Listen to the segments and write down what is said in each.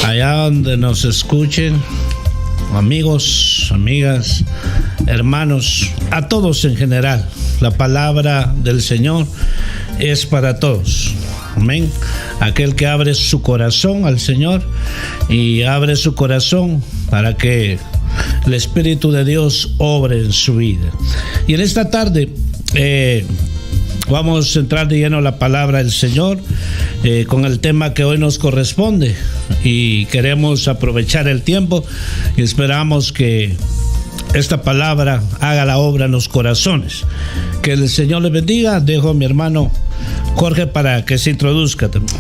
allá donde nos escuchen, amigos, amigas, hermanos, a todos en general. La palabra del Señor es para todos. Amén. Aquel que abre su corazón al Señor y abre su corazón para que el Espíritu de Dios obre en su vida. Y en esta tarde vamos a entrar de lleno a la palabra del Señor con el tema que hoy nos corresponde, y queremos aprovechar el tiempo y esperamos que esta palabra haga la obra en los corazones. Que el Señor les bendiga. Dejo a mi hermano Jorge para que se introduzca también.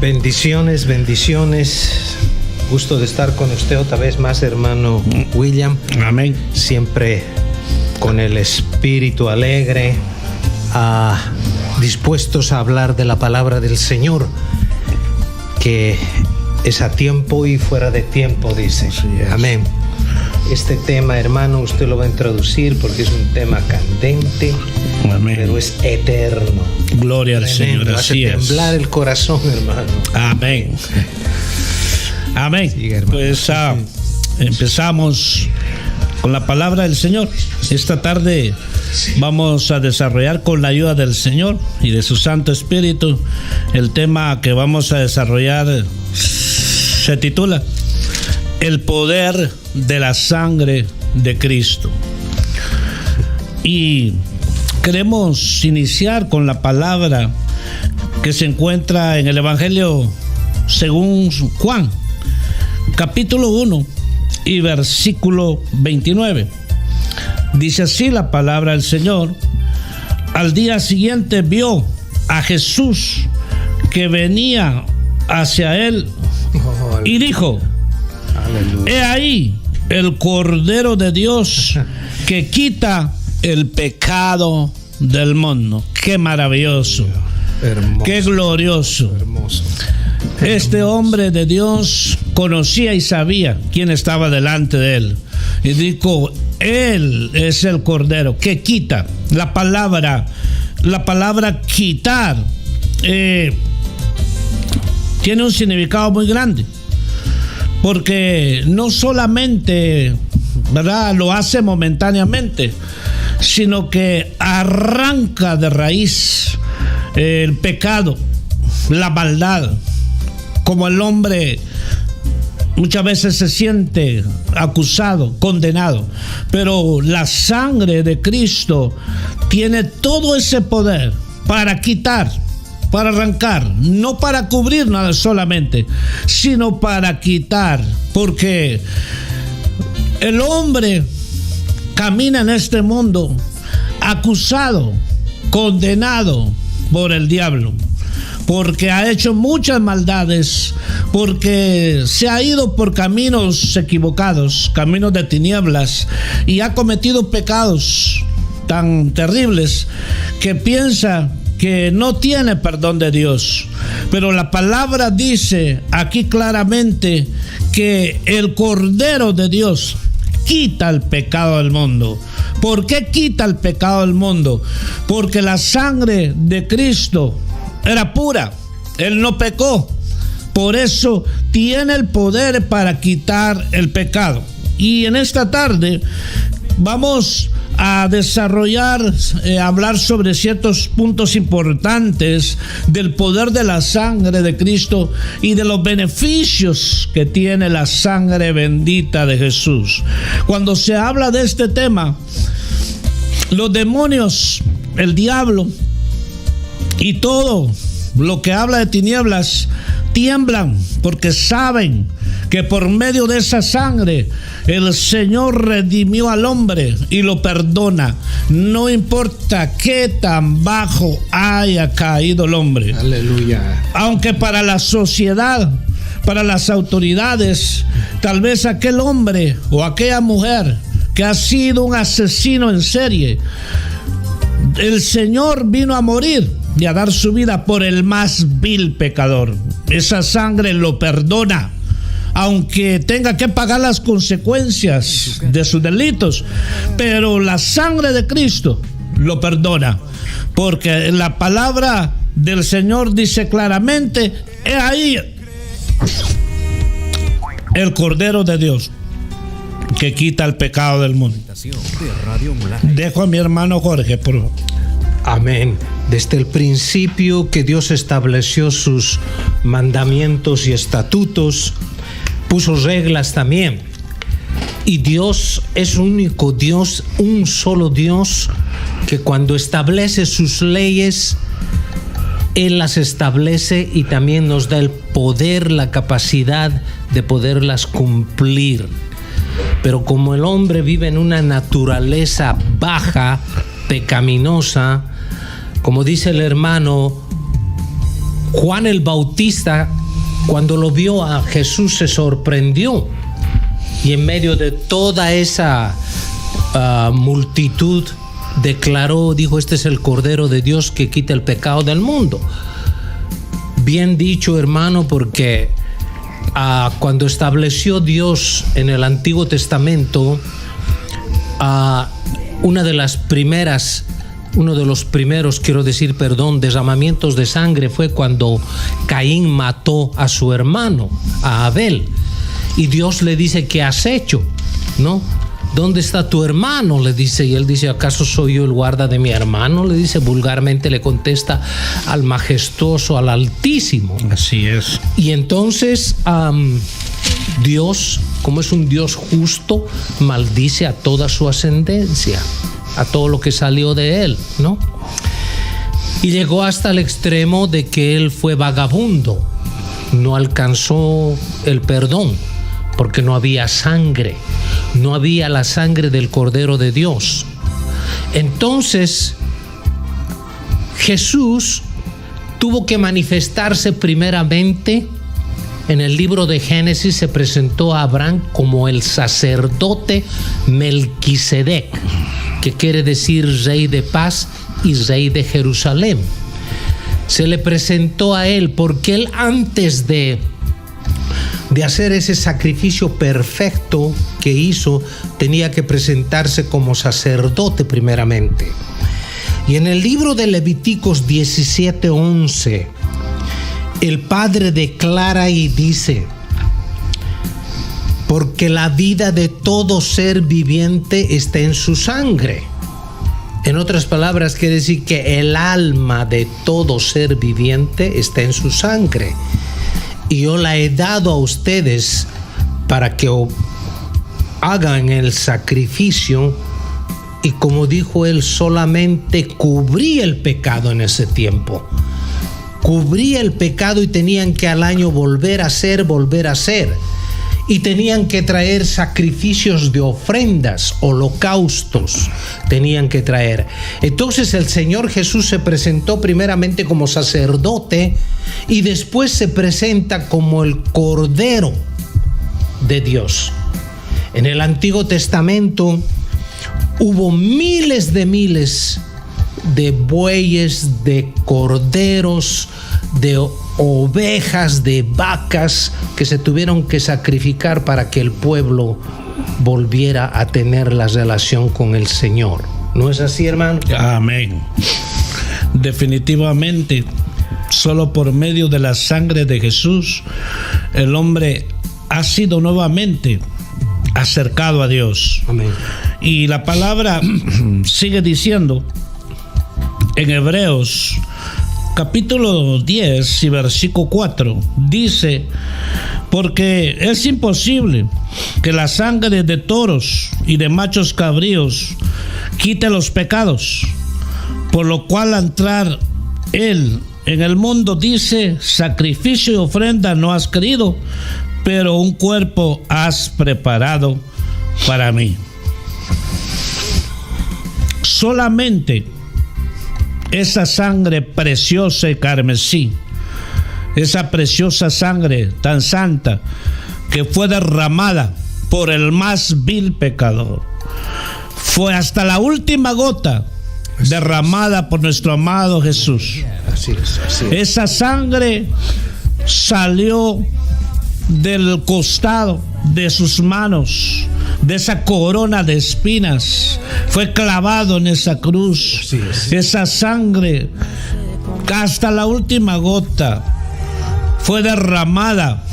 Bendiciones, bendiciones. Gusto de estar con usted otra vez más, hermano William. Amén. Siempre con el espíritu alegre, dispuestos a hablar de la palabra del Señor, que es a tiempo y fuera de tiempo, dice. Amén. Este tema, hermano, usted lo va a introducir porque es un tema candente. Amén. Pero es eterno. Gloria al Señor. Así es. Hace temblar el corazón, hermano. Amén. Amén. Sí, pues empezamos con la palabra del Señor. Esta tarde vamos a desarrollar, con la ayuda del Señor y de su Santo Espíritu, el tema que vamos a desarrollar. Se titula El poder de la sangre de Cristo. Y queremos iniciar con la palabra que se encuentra en el Evangelio según Juan, capítulo 1 y versículo 29. Dice así la palabra del Señor: al día siguiente vio a Jesús que venía hacia él y dijo: he ahí el Cordero de Dios que quita el pecado del mundo. Qué maravilloso, hermoso, qué glorioso. Hermoso. Este hombre de Dios conocía y sabía quién estaba delante de él. Y dijo: él es el Cordero que quita. La palabra quitar tiene un significado muy grande, porque no solamente, ¿verdad?, lo hace momentáneamente, sino que arranca de raíz el pecado, la maldad. Como el hombre muchas veces se siente acusado, condenado, pero la sangre de Cristo tiene todo ese poder para quitar, para arrancar, no para cubrir nada solamente, sino para quitar, porque el hombre camina en este mundo acusado, condenado por el diablo, porque ha hecho muchas maldades, porque se ha ido por caminos equivocados, caminos de tinieblas, y ha cometido pecados tan terribles que piensa que no tiene perdón de Dios. Pero la palabra dice aquí claramente que el Cordero de Dios quita el pecado del mundo. ¿Por qué quita el pecado del mundo? Porque la sangre de Cristo era pura, él no pecó, por eso tiene el poder para quitar el pecado. Y en esta tarde vamos a desarrollar, hablar sobre ciertos puntos importantes del poder de la sangre de Cristo y de los beneficios que tiene la sangre bendita de Jesús. Cuando se habla de este tema, los demonios, el diablo y todo lo que habla de tinieblas tiemblan, porque saben que por medio de esa sangre el Señor redimió al hombre y lo perdona, no importa qué tan bajo haya caído el hombre. Aleluya. Aunque para la sociedad, para las autoridades, tal vez aquel hombre o aquella mujer que ha sido un asesino en serie, el Señor vino a morir y a dar su vida por el más vil pecador. Esa sangre lo perdona, aunque tenga que pagar las consecuencias de sus delitos, pero la sangre de Cristo lo perdona, porque la palabra del Señor dice claramente: he ahí el Cordero de Dios que quita el pecado del mundo. Dejo a mi hermano Jorge, por favor. Amén. Desde el principio que Dios estableció sus mandamientos y estatutos, puso reglas también. Y Dios es único Dios, un solo Dios, que cuando establece sus leyes, Él las establece y también nos da el poder, la capacidad de poderlas cumplir. Pero como el hombre vive en una naturaleza baja, pecaminosa, como dice el hermano Juan el Bautista, cuando lo vio a Jesús se sorprendió, y en medio de toda esa multitud declaró, dijo: este es el Cordero de Dios que quita el pecado del mundo. Bien dicho, hermano, porque cuando estableció Dios en el Antiguo Testamento, uno de los primeros derramamientos de sangre fue cuando Caín mató a su hermano, a Abel. Y Dios le dice: ¿qué has hecho? ¿No? ¿Dónde está tu hermano? Le dice, y él dice: ¿acaso soy yo el guarda de mi hermano? Le dice, vulgarmente le contesta al majestuoso, al Altísimo. Así es. Y entonces Dios, como es un Dios justo, maldice a toda su ascendencia, a todo lo que salió de él, ¿no? Y llegó hasta el extremo de que él fue vagabundo, no alcanzó el perdón, porque no había sangre, no había la sangre del Cordero de Dios. Entonces, Jesús tuvo que manifestarse primeramente. En el libro de Génesis se presentó a Abraham como el sacerdote Melquisedec, que quiere decir rey de paz y rey de Jerusalén. Se le presentó a él porque él, antes de hacer ese sacrificio perfecto que hizo, tenía que presentarse como sacerdote primeramente. Y en el libro de Levíticos 17:11, el Padre declara y dice: porque la vida de todo ser viviente está en su sangre. En otras palabras, quiere decir que el alma de todo ser viviente está en su sangre. Y yo la he dado a ustedes para que hagan el sacrificio. Y como dijo él, solamente cubría el pecado en ese tiempo. Cubría el pecado y tenían que al año volver a hacer. Y tenían que traer sacrificios de ofrendas, holocaustos tenían que traer. Entonces el Señor Jesús se presentó primeramente como sacerdote y después se presenta como el Cordero de Dios. En el Antiguo Testamento hubo miles de bueyes, de corderos, de ovejas, de vacas que se tuvieron que sacrificar para que el pueblo volviera a tener la relación con el Señor. ¿No es así, hermano? Amén. Definitivamente, solo por medio de la sangre de Jesús, el hombre ha sido nuevamente acercado a Dios. Amén. Y la palabra sigue diciendo en Hebreos capítulo 10 y versículo 4, dice: porque es imposible que la sangre de toros y de machos cabríos quite los pecados, por lo cual al entrar él en el mundo, dice: sacrificio y ofrenda no has querido, pero un cuerpo has preparado para mí. Solamente esa sangre preciosa y carmesí, esa preciosa sangre tan santa que fue derramada por el más vil pecador, fue hasta la última gota derramada por nuestro amado Jesús. Así es. Esa sangre salió del costado de sus manos, de esa corona de espinas, fue clavado en esa cruz. Así es. Esa sangre hasta la última gota fue derramada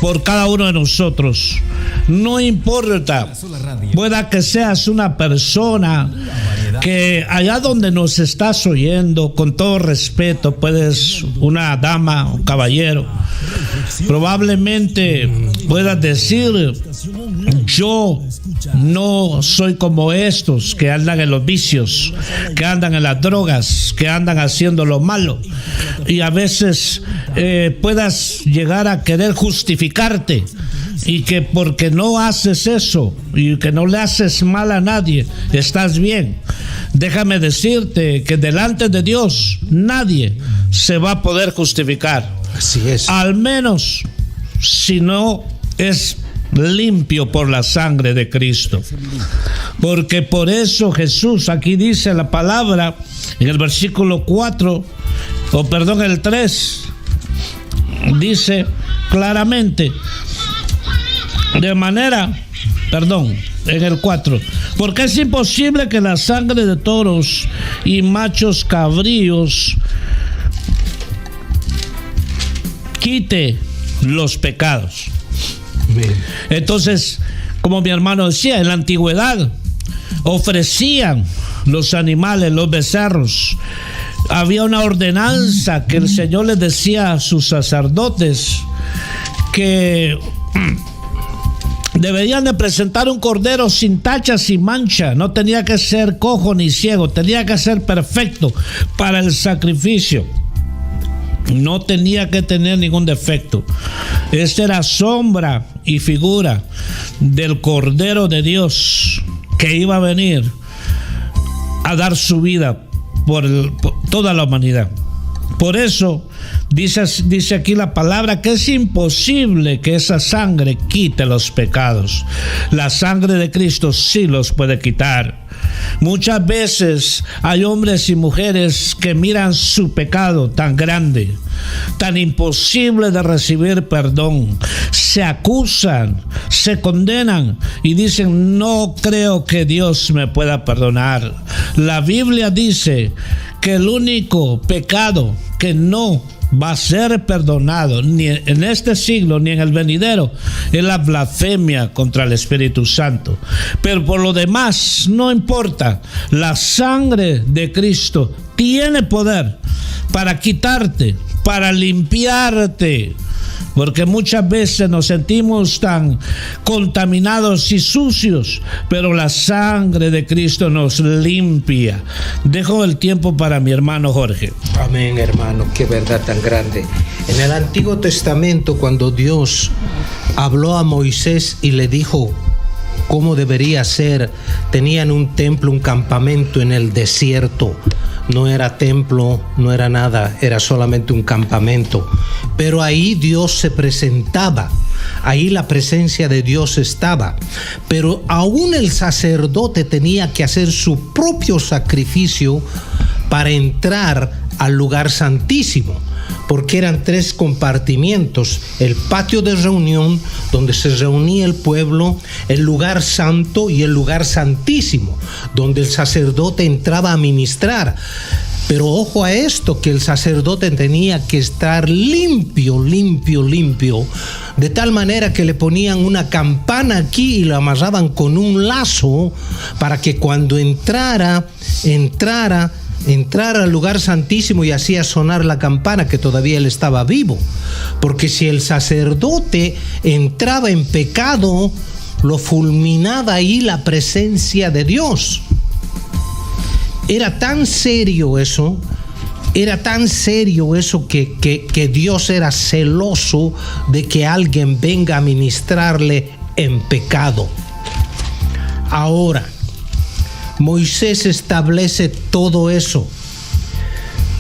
por cada uno de nosotros. No importa, pueda que seas una persona que allá donde nos estás oyendo, con todo respeto, puedes, una dama, un caballero, probablemente puedas decir: yo no soy como estos que andan en los vicios, que andan en las drogas, que andan haciendo lo malo. Y a veces puedas llegar a querer justificarte, y que porque no haces eso y que no le haces mal a nadie, estás bien. Déjame decirte que delante de Dios nadie se va a poder justificar. Así es. Al menos si no es limpio por la sangre de Cristo. Porque por eso Jesús, aquí dice la palabra en el versículo 3, dice claramente, en el 4, porque es imposible que la sangre de toros y machos cabríos quite los pecados. Bien. Entonces, como mi hermano decía, en la antigüedad ofrecían los animales, los becerros. Había una ordenanza que el Señor les decía a sus sacerdotes que deberían de presentar un cordero sin tacha, sin mancha. No tenía que ser cojo ni ciego, tenía que ser perfecto para el sacrificio. No tenía que tener ningún defecto. Esta era sombra y figura del Cordero de Dios que iba a venir a dar su vida por toda la humanidad. Por eso dice aquí la palabra que es imposible que esa sangre quite los pecados. La sangre de Cristo sí los puede quitar. Muchas veces hay hombres y mujeres que miran su pecado tan grande, tan imposible de recibir perdón. Se acusan, se condenan y dicen: no creo que Dios me pueda perdonar. La Biblia dice que el único pecado que no va a ser perdonado ni en este siglo ni en el venidero es la blasfemia contra el Espíritu Santo. Pero por lo demás no importa. La sangre de Cristo tiene poder para quitarte, para limpiarte. Porque muchas veces nos sentimos tan contaminados y sucios, pero la sangre de Cristo nos limpia. Dejo el tiempo para mi hermano Jorge. Amén, hermano, qué verdad tan grande. En el Antiguo Testamento, cuando Dios habló a Moisés y le dijo cómo debería ser, tenían un templo, un campamento en el desierto. No era templo, no era nada, era solamente un campamento. Pero ahí Dios se presentaba, ahí la presencia de Dios estaba. Pero aún el sacerdote tenía que hacer su propio sacrificio para entrar al lugar santísimo, porque eran 3 compartimientos: el patio de reunión donde se reunía el pueblo, el lugar santo y el lugar santísimo donde el sacerdote entraba a ministrar. Pero ojo a esto, que el sacerdote tenía que estar limpio, de tal manera que le ponían una campana aquí y lo amarraban con un lazo para que cuando entrara al lugar santísimo y hacía sonar la campana, que todavía él estaba vivo. Porque si el sacerdote entraba en pecado, lo fulminaba ahí la presencia de Dios. Era tan serio eso que Dios era celoso de que alguien venga a ministrarle en pecado. Ahora, Moisés establece todo eso,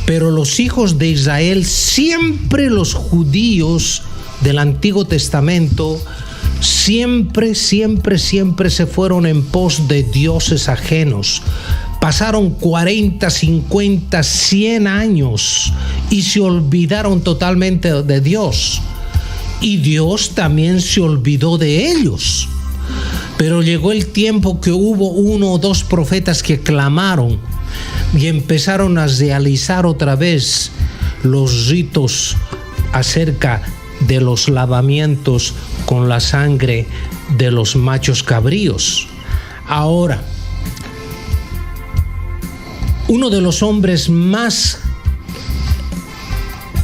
pero los hijos de Israel, siempre los judíos del Antiguo Testamento, siempre se fueron en pos de dioses ajenos. Pasaron 40, 50, 100 años y se olvidaron totalmente de Dios. Y Dios también se olvidó de ellos. Pero llegó el tiempo que hubo 1 o 2 profetas que clamaron y empezaron a realizar otra vez los ritos acerca de los lavamientos con la sangre de los machos cabríos. Ahora, uno de los hombres más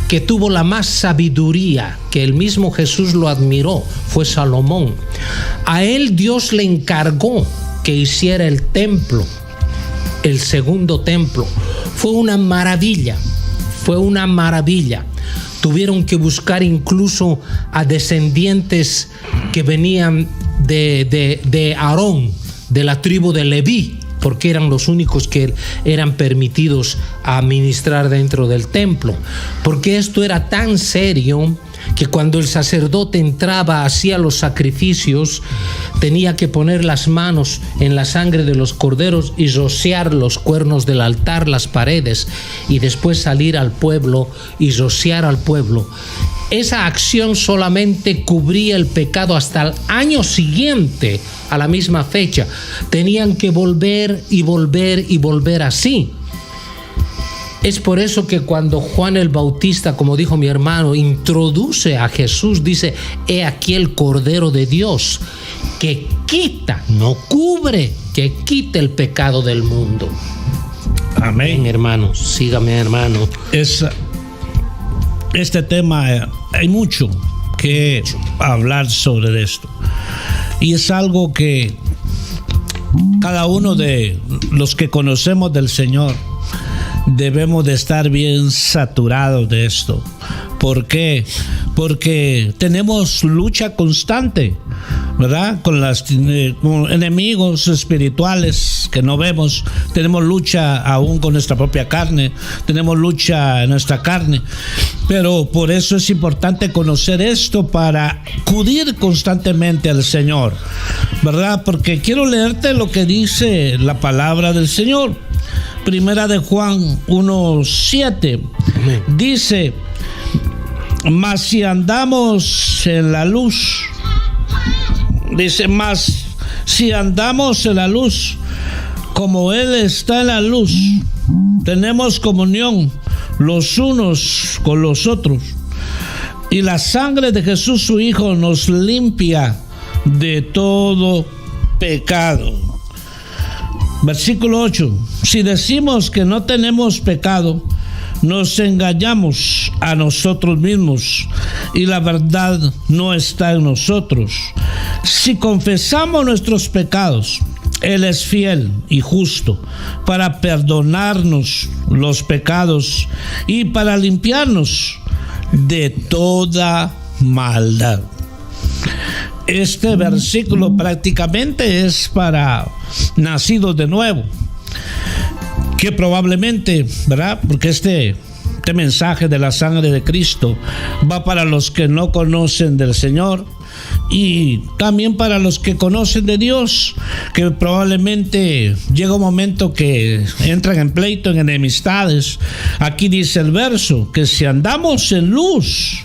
que tuvo la más sabiduría, que el mismo Jesús lo admiró, fue Salomón. A él Dios le encargó que hiciera el templo, el segundo templo. Fue una maravilla. Tuvieron que buscar incluso a descendientes que venían de Aarón, de la tribu de Leví, porque eran los únicos que eran permitidos a ministrar dentro del templo. Porque esto era tan serio que cuando el sacerdote entraba, hacía los sacrificios, tenía que poner las manos en la sangre de los corderos y rociar los cuernos del altar, las paredes, y después salir al pueblo y rociar al pueblo. Esa acción solamente cubría el pecado hasta el año siguiente, a la misma fecha. Tenían que volver y volver y volver así. Es por eso que cuando Juan el Bautista, como dijo mi hermano, introduce a Jesús, dice: he aquí el Cordero de Dios que quita, no cubre, que quita el pecado del mundo. Amén. Hermano, sígame, hermano. Este tema, hay mucho que hablar sobre esto. Y es algo que cada uno de los que conocemos del Señor debemos de estar bien saturados de esto. ¿Por qué? Porque tenemos lucha constante, ¿verdad? Con enemigos espirituales que no vemos. Tenemos lucha aún con nuestra propia carne. Tenemos lucha en nuestra carne. Pero por eso es importante conocer esto para acudir constantemente al Señor, ¿verdad? Porque quiero leerte lo que dice la palabra del Señor. Primera de Juan 1:7 dice: mas si andamos en la luz, como Él está en la luz, tenemos comunión los unos con los otros, y la sangre de Jesús su Hijo nos limpia de todo pecado. Versículo 8: si decimos que no tenemos pecado, nos engañamos a nosotros mismos y la verdad no está en nosotros. Si confesamos nuestros pecados, Él es fiel y justo para perdonarnos los pecados y para limpiarnos de toda maldad. Este versículo prácticamente es para nacidos de nuevo, que probablemente, ¿verdad? Porque este mensaje de la sangre de Cristo va para los que no conocen del Señor y también para los que conocen de Dios, que probablemente llega un momento que entran en pleito, en enemistades. Aquí dice el verso que si andamos en luz,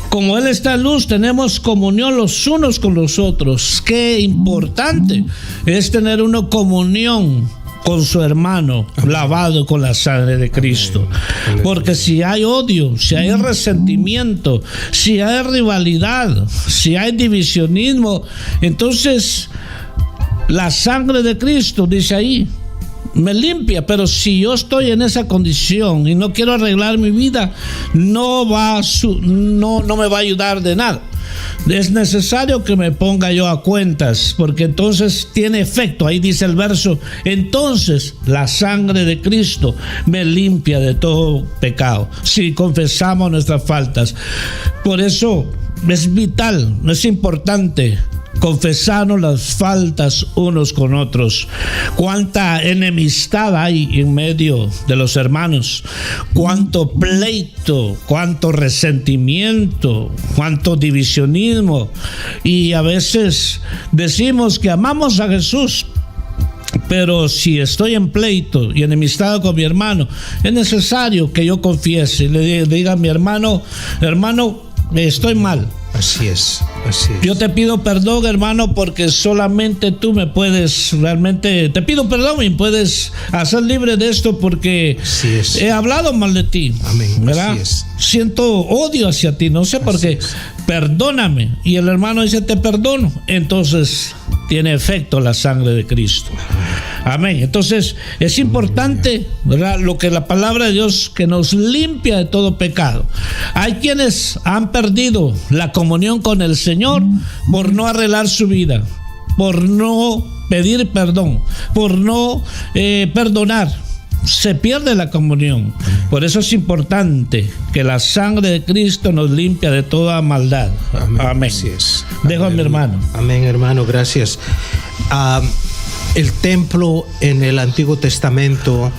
como Él está en luz, tenemos comunión los unos con los otros. Qué importante es tener una comunión con su hermano, lavado con la sangre de Cristo. Porque si hay odio, si hay resentimiento, si hay rivalidad, si hay divisionismo, entonces la sangre de Cristo, dice ahí, me limpia. Pero si yo estoy en esa condición y no quiero arreglar mi vida, no me va a ayudar de nada. Es necesario que me ponga yo a cuentas, porque entonces tiene efecto. Ahí dice el verso: entonces la sangre de Cristo me limpia de todo pecado, si confesamos nuestras faltas. Por eso es vital, es importante confesarnos las faltas unos con otros. Cuánta enemistad hay en medio de los hermanos, cuánto pleito, cuánto resentimiento, cuánto divisionismo. Y a veces decimos que amamos a Jesús, pero si estoy en pleito y enemistado con mi hermano, es necesario que yo confiese y le diga a mi hermano, estoy mal. Así es, así es. Yo te pido perdón, hermano, porque solamente tú me puedes realmente, te pido perdón y puedes hacer libre de esto porque he hablado mal de ti. Amén. ¿Verdad? Así es. Siento odio hacia ti, no sé por qué. Perdóname. Y el hermano dice, te perdono. Entonces tiene efecto la sangre de Cristo. Amén. Entonces es importante, ¿verdad?, lo que la palabra de Dios, que nos limpia de todo pecado. Hay quienes han perdido la comunión con el Señor por no arreglar su vida, por no pedir perdón, por no perdonar. Se pierde la comunión. Por eso es importante que la sangre de Cristo nos limpia de toda maldad. Amén. Así es. Dejo a mi hermano. Amén, hermano, gracias. El templo en el Antiguo Testamento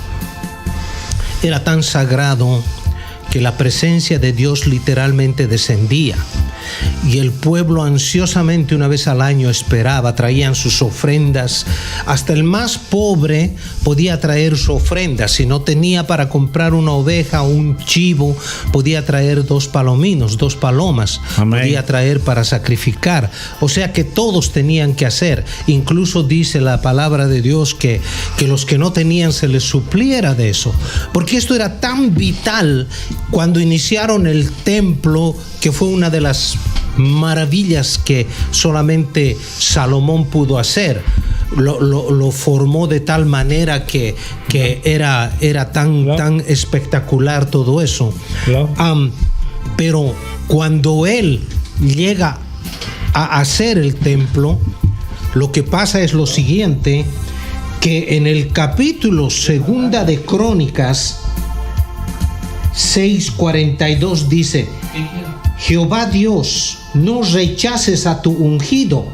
era tan sagrado que la presencia de Dios literalmente descendía. Y el pueblo ansiosamente una vez al año esperaba, traían sus ofrendas. Hasta el más pobre podía traer su ofrenda. Si no tenía para comprar una oveja o un chivo, podía traer 2 palominos, 2 palomas. Amén. Podía traer para sacrificar. O sea que todos tenían que hacer. Incluso dice la palabra de Dios que los que no tenían se les supliera de eso. Porque esto era tan vital cuando iniciaron el templo, que fue una de las maravillas que solamente Salomón pudo hacer. Lo formó de tal manera que era tan espectacular todo eso. Pero cuando él llega a hacer el templo, lo que pasa es lo siguiente, que en el capítulo 2 de Crónicas 6:42 dice: Jehová Dios, no rechaces a tu ungido,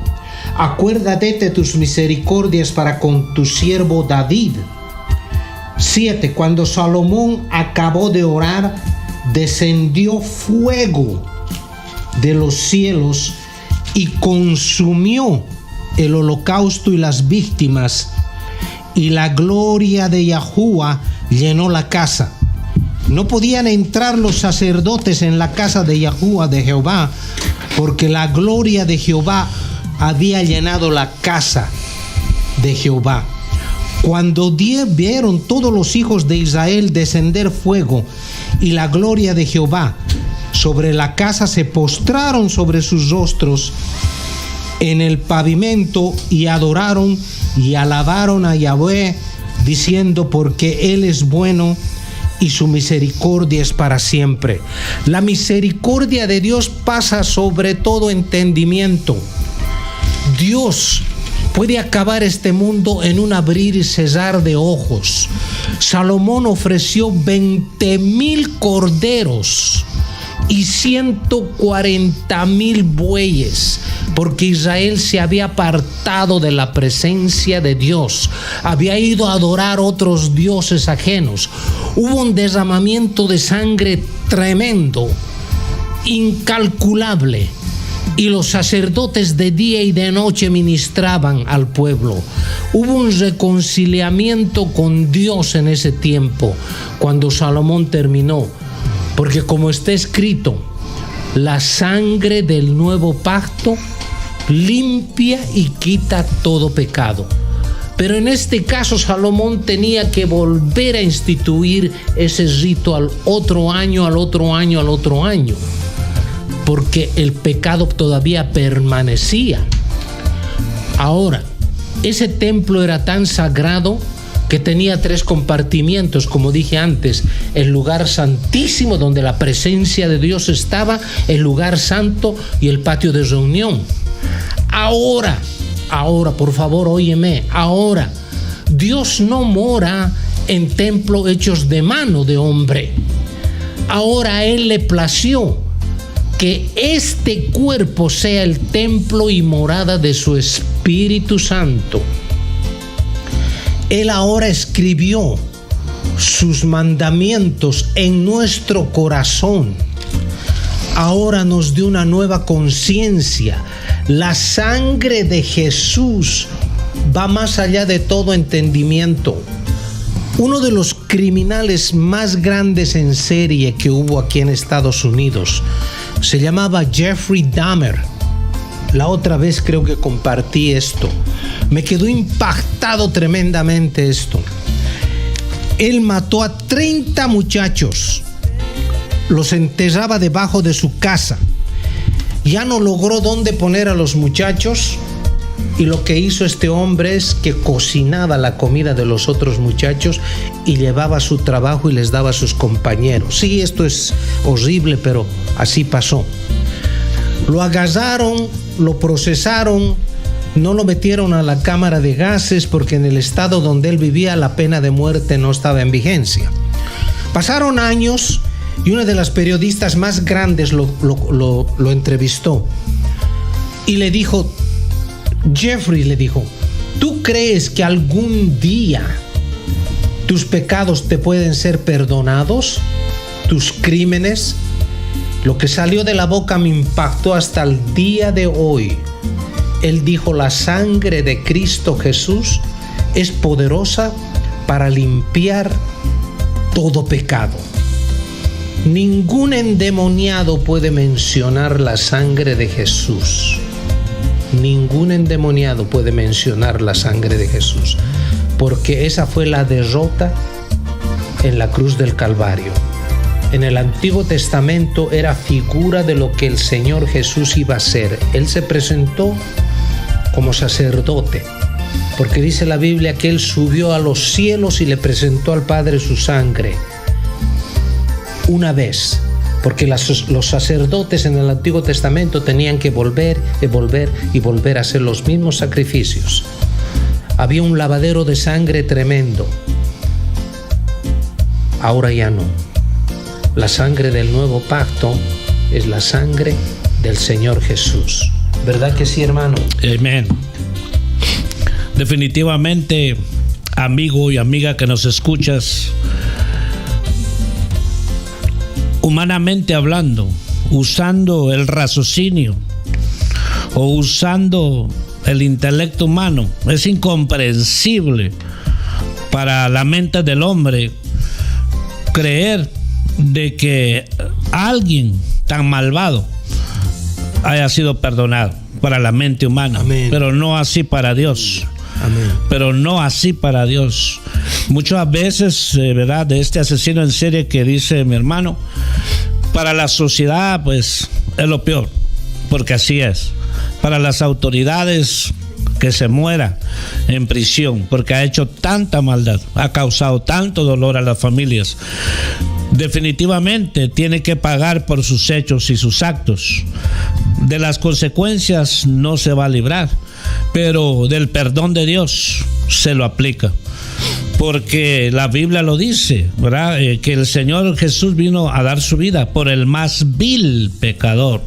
acuérdate de tus misericordias para con tu siervo David. 7. Cuando Salomón acabó de orar, descendió fuego de los cielos y consumió el holocausto y las víctimas, y la gloria de Yahuwah llenó la casa. No podían entrar los sacerdotes en la casa de Yahuwah, de Jehová, porque la gloria de Jehová había llenado la casa de Jehová. Cuando vieron todos los hijos de Israel descender fuego y la gloria de Jehová sobre la casa, se postraron sobre sus rostros en el pavimento y adoraron y alabaron a Yahweh, diciendo: porque Él es bueno y su misericordia es para siempre. La misericordia de Dios pasa sobre todo entendimiento. Dios puede acabar este mundo en un abrir y cerrar de ojos. Salomón ofreció 20,000 corderos y 140,000 bueyes, porque Israel se había apartado de la presencia de Dios, había ido a adorar otros dioses ajenos. Hubo un derramamiento de sangre tremendo, incalculable, y los sacerdotes de día y de noche ministraban al pueblo. Hubo un reconciliamiento con Dios en ese tiempo, cuando Salomón terminó, porque como está escrito, la sangre del nuevo pacto limpia y quita todo pecado. Pero en este caso Salomón tenía que volver a instituir ese rito al otro año, porque el pecado todavía permanecía. Ahora, ese templo era tan sagrado que tenía 3 compartimientos, como dije antes: el lugar santísimo, donde la presencia de Dios estaba, el lugar santo y el patio de reunión. Ahora, por favor, óyeme, ahora, Dios no mora en templos hechos de mano de hombre. Ahora a Él le plació que este cuerpo sea el templo y morada de su Espíritu Santo. Él ahora escribió sus mandamientos en nuestro corazón. Ahora nos dio una nueva conciencia. La sangre de Jesús va más allá de todo entendimiento. Uno de los criminales más grandes en serie que hubo aquí en Estados Unidos se llamaba Jeffrey Dahmer. La otra vez creo que compartí esto. Me quedó impactado tremendamente esto. Él mató a 30 muchachos. Los enterraba debajo de su casa. Ya no logró dónde poner a los muchachos. Y lo que hizo este hombre es que cocinaba la comida de los otros muchachos y llevaba a su trabajo y les daba a sus compañeros. Sí, esto es horrible, pero así pasó. Lo agarraron, lo procesaron, no lo metieron a la cámara de gases porque en el estado donde él vivía la pena de muerte no estaba en vigencia. Pasaron años y una de las periodistas más grandes lo entrevistó y le dijo: Jeffrey, le dijo, ¿tú crees que algún día tus pecados te pueden ser perdonados? ¿Tus crímenes? Lo que salió de la boca me impactó hasta el día de hoy. Él dijo: la sangre de Cristo Jesús es poderosa para limpiar todo pecado. Ningún endemoniado puede mencionar la sangre de Jesús. Ningún endemoniado puede mencionar la sangre de Jesús, porque esa fue la derrota en la cruz del Calvario. En el Antiguo Testamento era figura de lo que el Señor Jesús iba a hacer. Él se presentó como sacerdote, porque dice la Biblia que Él subió a los cielos y le presentó al Padre su sangre una vez. Porque los sacerdotes en el Antiguo Testamento tenían que volver y volver y volver a hacer los mismos sacrificios. Había un lavadero de sangre tremendo. Ahora ya no. La sangre del nuevo pacto es la sangre del Señor Jesús. ¿Verdad que sí, hermano? Amén. Definitivamente, amigo y amiga que nos escuchas, humanamente hablando, usando el raciocinio o usando el intelecto humano, es incomprensible para la mente del hombre creer de que alguien tan malvado haya sido perdonado para la mente humana. Amén. Pero no así para Dios. Amén. Pero no así para Dios. Muchas veces, ¿verdad?, de este asesino en serie que dice mi hermano, para la sociedad pues es lo peor, porque así es. Para las autoridades, que se muera en prisión, porque ha hecho tanta maldad, ha causado tanto dolor a las familias. Definitivamente tiene que pagar por sus hechos y sus actos. De las consecuencias no se va a librar, pero del perdón de Dios se lo aplica. Porque la Biblia lo dice, ¿verdad? Que el Señor Jesús vino a dar su vida por el más vil pecador.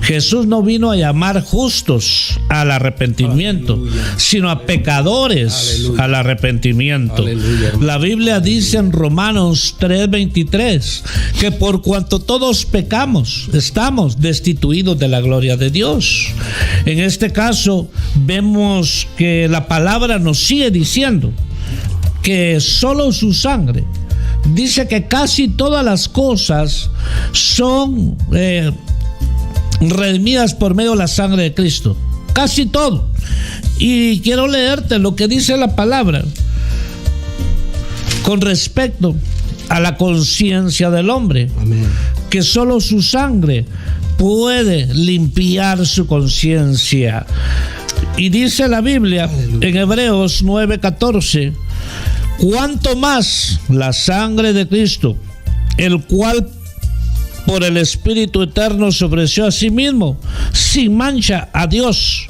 Jesús no vino a llamar justos al arrepentimiento, sino a pecadores al arrepentimiento. La Biblia dice en Romanos 3:23 que por cuanto todos pecamos, estamos destituidos de la gloria de Dios. En este caso, vemos que la palabra nos sigue diciendo que solo su sangre, dice que casi todas las cosas son redimidas por medio de la sangre de Cristo, casi todo. Y quiero leerte lo que dice la palabra con respecto a la conciencia del hombre. Amén. Que solo su sangre puede limpiar su conciencia. Y dice la Biblia, aleluya, en Hebreos 9:14, cuánto más la sangre de Cristo, el cual por el Espíritu Eterno se ofreció a sí mismo sin mancha a Dios,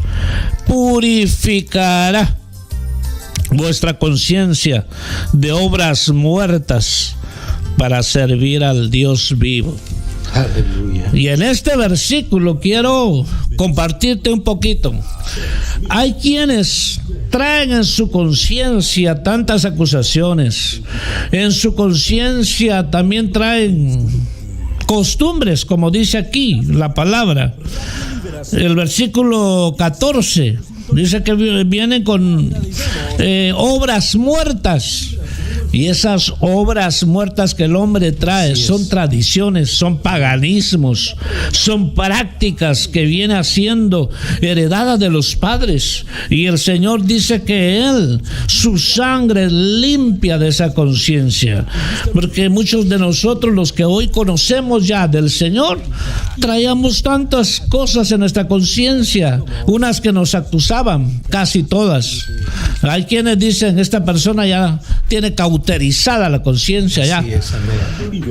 purificará vuestra conciencia de obras muertas para servir al Dios vivo. Aleluya. Y en este versículo quiero compartirte un poquito. Hay quienes traen en su conciencia tantas acusaciones, en su conciencia también traen costumbres, como dice aquí la palabra. El versículo 14 dice que vienen con obras muertas Y esas obras muertas que el hombre trae son tradiciones, son paganismos, son prácticas que viene haciendo heredadas de los padres. Y el Señor dice que Él, su sangre limpia de esa conciencia. Porque muchos de nosotros, los que hoy conocemos ya del Señor, traíamos tantas cosas en nuestra conciencia, unas que nos acusaban, casi todas. Hay quienes dicen, esta persona ya tiene cauterizada la conciencia ya.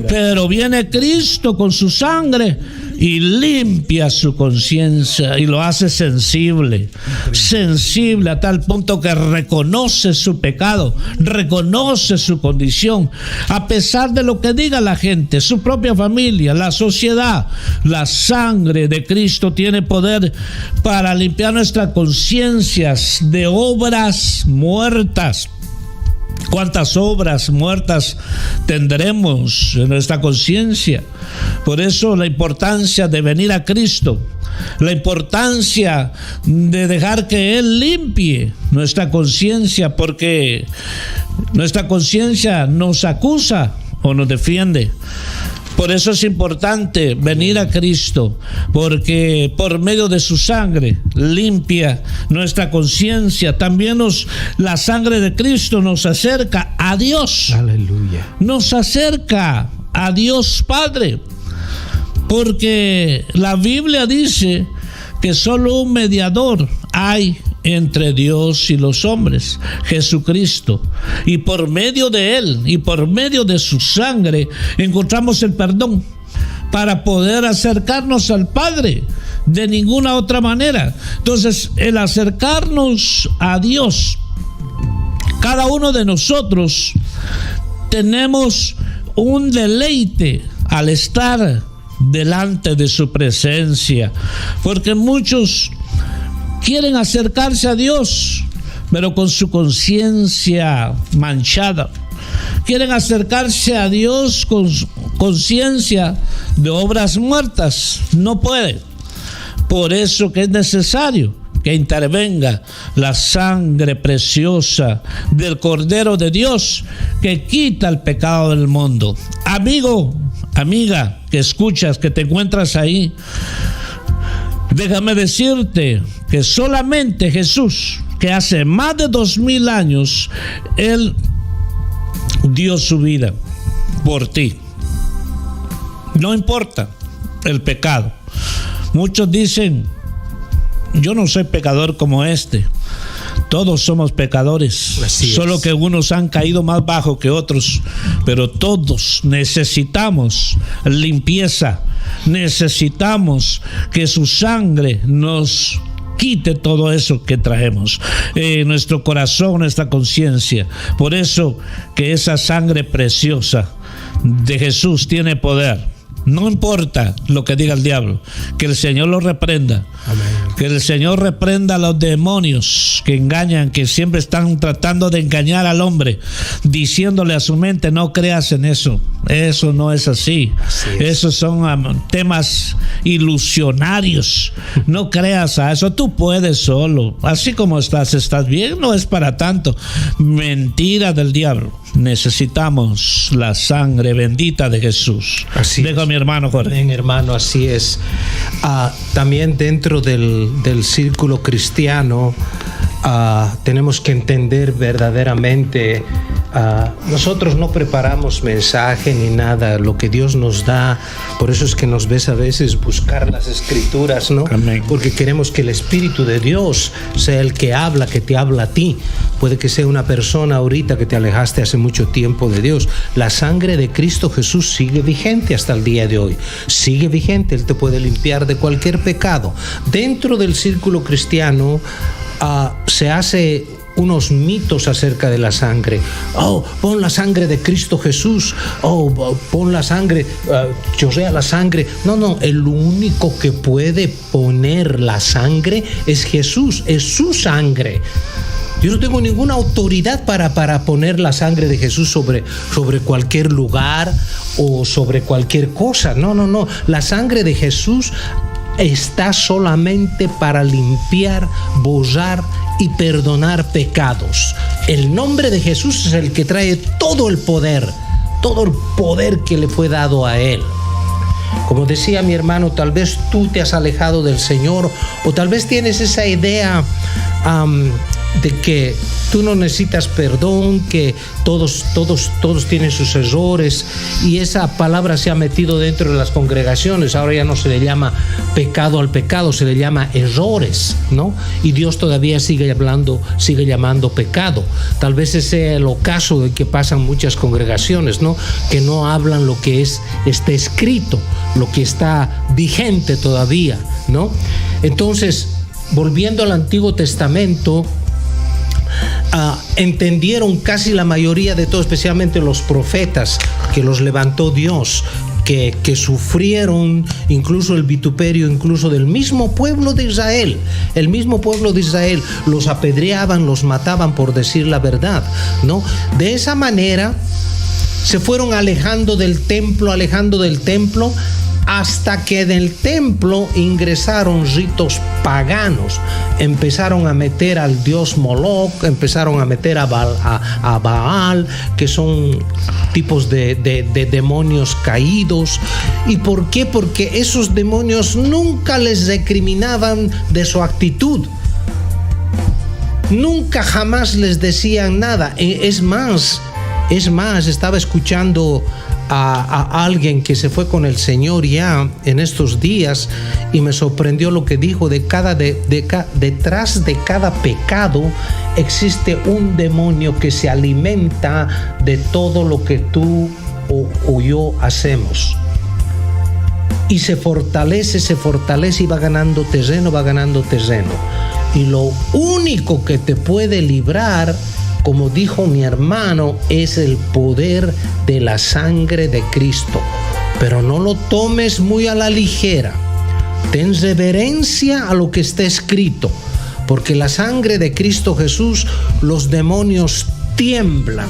Pero viene Cristo con su sangre y limpia su conciencia y lo hace sensible a tal punto que reconoce su pecado, reconoce su condición, a pesar de lo que diga la gente, su propia familia, la sociedad. La sangre de Cristo tiene poder para limpiar nuestras conciencias de obras muertas. ¿Cuántas obras muertas tendremos en nuestra conciencia? Por eso la importancia de venir a Cristo, la importancia de dejar que Él limpie nuestra conciencia, porque nuestra conciencia nos acusa o nos defiende. Por eso es importante venir a Cristo, porque por medio de su sangre limpia nuestra conciencia. También la sangre de Cristo nos acerca a Dios. Aleluya. Nos acerca a Dios Padre, porque la Biblia dice que solo un mediador hay entre Dios y los hombres, Jesucristo. Y por medio de Él y por medio de su sangre encontramos el perdón para poder acercarnos al Padre de ninguna otra manera. Entonces, el acercarnos a Dios, cada uno de nosotros tenemos un deleite al estar delante de su presencia, porque muchos quieren acercarse a Dios, pero con su conciencia manchada. Quieren acercarse a Dios con conciencia de obras muertas. No pueden. Por eso que es necesario que intervenga la sangre preciosa del Cordero de Dios que quita el pecado del mundo. Amigo, amiga, que escuchas, que te encuentras ahí, déjame decirte que solamente Jesús, que hace más de 2000 años, Él dio su vida por ti. No importa el pecado. Muchos dicen, yo no soy pecador como este. Todos somos pecadores, solo que unos han caído más bajo que otros, pero todos necesitamos limpieza, necesitamos que su sangre nos quite todo eso que traemos, nuestro corazón, nuestra conciencia. Por eso que esa sangre preciosa de Jesús tiene poder. No importa lo que diga el diablo, que el Señor lo reprenda. Amén. Que el Señor reprenda a los demonios que engañan, que siempre están tratando de engañar al hombre, diciéndole a su mente, no creas en eso. Eso no es así. Esos son temas ilusionarios. No creas a eso. Tú puedes solo. Así como estás bien, no es para tanto. Mentira del diablo. Necesitamos la sangre bendita de Jesús. Así Dejo a mi hermano Jorge. Bien, hermano, así es. También dentro del círculo cristiano tenemos que entender verdaderamente, nosotros no preparamos mensaje ni nada, lo que Dios nos da. Por eso es que nos ves a veces buscar las escrituras, ¿no? Amén. Porque queremos que el Espíritu de Dios sea el que habla, que te habla a ti. Puede que sea una persona ahorita que te alejaste hace mucho tiempo de Dios. La sangre de Cristo Jesús sigue vigente hasta el día de hoy. Sigue vigente, Él te puede limpiar de cualquier pecado. Dentro del círculo cristiano se hace unos mitos acerca de la sangre. Pon la sangre de Cristo Jesús. Pon la sangre, chorrea la sangre. No, el único que puede poner la sangre es Jesús, es su sangre. Yo no tengo ninguna autoridad para poner la sangre de Jesús sobre cualquier lugar o sobre cualquier cosa. No. La sangre de Jesús está solamente para limpiar, borrar y perdonar pecados. El nombre de Jesús es el que trae todo el poder que le fue dado a Él. Como decía mi hermano, tal vez tú te has alejado del Señor, o tal vez tienes esa idea de que tú no necesitas perdón, que todos tienen sus errores, y esa palabra se ha metido dentro de las congregaciones. Ahora ya no se le llama pecado al pecado, se le llama errores, ¿no? Y Dios todavía sigue llamando pecado. Tal vez ese sea el ocaso de que pasan muchas congregaciones, ¿no? Que no hablan lo que está escrito, lo que está vigente todavía, ¿no? Entonces, volviendo al Antiguo Testamento, entendieron casi la mayoría de todo, especialmente los profetas que los levantó Dios, que sufrieron incluso el vituperio incluso del mismo pueblo de Israel. El mismo pueblo de Israel los apedreaban, los mataban por decir la verdad, ¿no? De esa manera se fueron alejando del templo, hasta que en el templo ingresaron ritos paganos. Empezaron a meter al dios Moloch, empezaron a meter a Baal, que son tipos de demonios caídos. ¿Y por qué? Porque esos demonios nunca les recriminaban de su actitud. Nunca jamás les decían nada. Es más, estaba escuchando a alguien que se fue con el Señor ya en estos días, y me sorprendió lo que dijo. Detrás de cada pecado existe un demonio que se alimenta de todo lo que tú o yo hacemos, y se fortalece y va ganando terreno. Y lo único que te puede librar, como dijo mi hermano, es el poder de la sangre de Cristo. Pero no lo tomes muy a la ligera. Ten reverencia a lo que está escrito, porque la sangre de Cristo Jesús, los demonios tiemblan.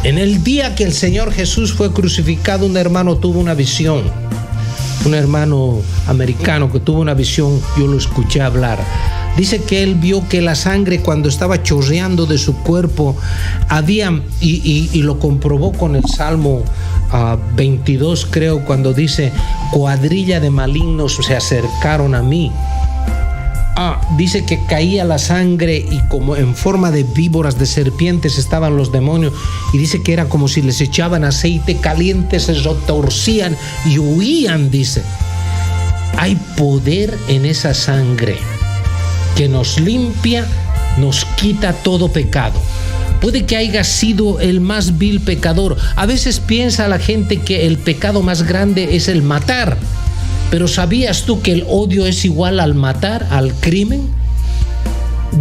En el día que el Señor Jesús fue crucificado, un hermano tuvo una visión. Un hermano americano que tuvo una visión, yo lo escuché hablar. Dice que él vio que la sangre, cuando estaba chorreando de su cuerpo, y lo comprobó con el Salmo 22, creo, cuando dice: cuadrilla de malignos se acercaron a mí. Dice que caía la sangre y como en forma de víboras, de serpientes estaban los demonios, y dice que era como si les echaban aceite caliente, se retorcían y huían. Dice, hay poder en esa sangre que nos limpia, nos quita todo pecado. Puede que haya sido el más vil pecador. A veces piensa la gente que el pecado más grande es el matar. Pero ¿sabías tú que el odio es igual al matar, al crimen?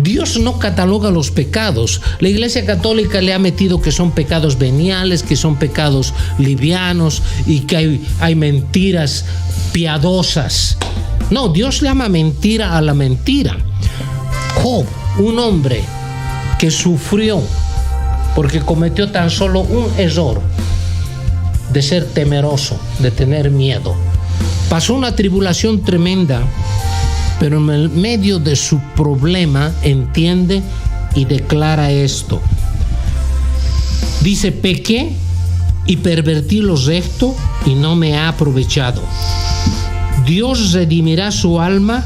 Dios no cataloga los pecados. La Iglesia Católica le ha metido que son pecados veniales, que son pecados livianos y que hay mentiras piadosas. No, Dios le llama mentira a la mentira. Job, un hombre que sufrió porque cometió tan solo un error de ser temeroso, de tener miedo. Pasó una tribulación tremenda, pero en el medio de su problema entiende y declara esto. Dice: pequé y pervertí lo recto y no me ha aprovechado. Dios redimirá su alma,